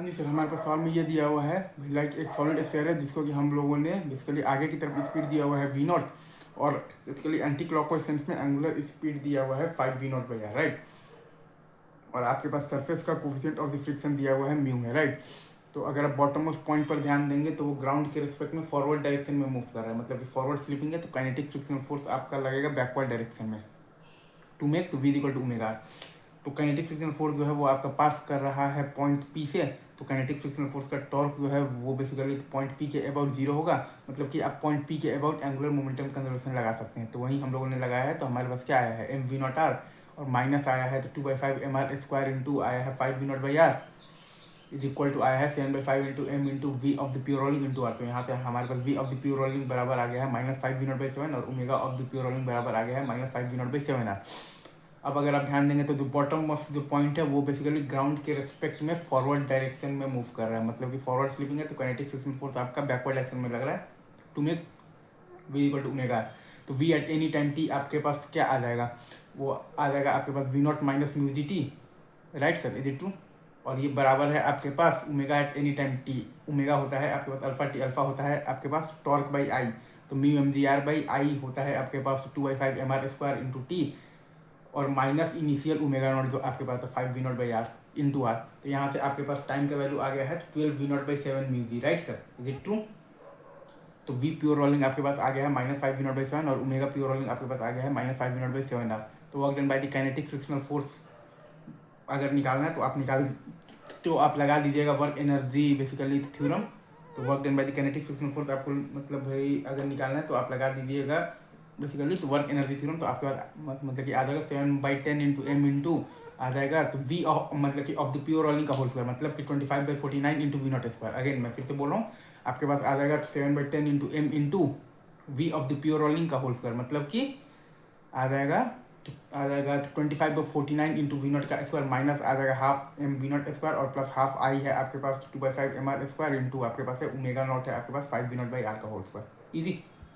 जी sir, हमारे पास सवाल में ये दिया हुआ है लाइक एक सॉलिड स्फीयर है जिसको कि हम लोगों ने बेसिकली आगे की तरफ स्पीड दिया हुआ है वी नॉट, और बेसिकली एंटी क्लॉकवाइज सेंस में एंगुलर स्पीड दिया हुआ है 5 we naught by r, right. और आपके पास सरफेस का कोफिशिएंट ऑफ द फ्रिक्शन दिया हुआ है म्यू है, राइट। तो अगर आप बॉटम मोस्ट पॉइंट पर ध्यान देंगे तो वो ग्राउंड के रिस्पेक्ट में फॉरवर्ड डायरेक्शन में मूव कर रहा है, मतलब कि फॉरवर्ड स्लिपिंग है तो काइनेटिक फ्रिक्शनल फोर्स आपका लगेगा बैकवर्ड डायरेक्शन में टू मेक तो वी इक्वल टू ओमेगा। तो काइनेटिक फ्रिक्शनल फोर्स जो है वो आपका पास कर रहा है पॉइंट पी से, तो काइनेटिक फ्रिक्शनल फोर्स का टॉर्क जो है वो बेसिकली पॉइंट पी के अबाउट जीरो होगा, मतलब कि आप पॉइंट पी के अबाउट एंगुलर मोमेंटम कंजर्वेशन लगा सकते हैं। तो वहीं हम लोगों ने लगाया है, तो हमारे पास क्या आया है एम वी नॉट आर, और माइनस आया है तो 2/5 एम आर स्क्वायर इंटू आया है 5 we naught by R is equal to आया है 7/5 into M into V of the pure rolling into R. तो यहाँ से हमारे पास V of the pure rolling बराबर आ गया है -5 वी नॉट बाई 7, और omega of the pure rolling बराबर आ गया है -5 वी नॉट बाई 7 आर। अब अगर आप ध्यान देंगे तो जो बॉटम मोस्ट जो पॉइंट है वो बेसिकली ग्राउंड के रिस्पेक्ट में फॉरवर्ड डायरेक्शन में मूव कर रहा है, मतलब कि फॉरवर्ड स्लिपिंग है तो काइनेटिक फ्रिक्शन फोर्स आपका बैकवर्ड डायरेक्शन में लग रहा है to make V equal to omega. तो V at any time T आपके पास क्या आ जाएगा, वो आ जाएगा आपके पास V naught minus mu G T, right sir, is it true. और ये बराबर है आपके पास omega eight any time T, omega होता है आपके पास अल्फा टी, अल्फा होता है आपके पास टॉर्क बाई आई, तो mu M G R by I होता है आपके पास 2/5 M R square into T, और माइनस इनिशियल ओमेगा नॉट जो आपके पास है 5 we naught by R into R. तो यहाँ से आपके पास टाइम का वैल्यू आ गया है 12 V naught by 7 mu G, right sir, is it true. तो वी प्योर रोलिंग आपके पास आ गया है -5 वी नॉट बाई 7, और ओमेगा प्योर रोलिंग आपके पास आ गया है -5 वी नॉट बाई 7 आर। तो work done by the kinetic frictional force अगर निकालना है तो आप आप लगा दीजिएगा वर्क एनर्जी बेसिकली थ्योरम। तो work done by the kinetic frictional force आपको मतलब भाई अगर निकालना है तो आप लगा दीजिएगा बेसिकली तो वर्क एनर्जी थ्योरम। तो आपके पास मतलब कि आ जाएगा 7/10 इंटू एम इंटू आ जाएगा तो वी मतलब कि ऑफ द प्योर रोलिंग का होल स्क्वायर, मतलब कि 25/49 into V naught square. Again मैं फिर से बोल रहा हूँ, आपके पास आ जाएगा 7/10 into M into V of the pure rolling का होल स्क्वायर, मतलब कि आ जाएगा 25/49 इंटू वी नॉट का स्क्वायर, माइनस आ जाएगा half M V naught square, और प्लस हाफ आई है आपके पास 2/5 एम आर स्क्वायर इंटू आपके पास है ओमेगा नॉट है आपके पास 5 वी नॉट बाई आर का होल स्क्वायर। इजी।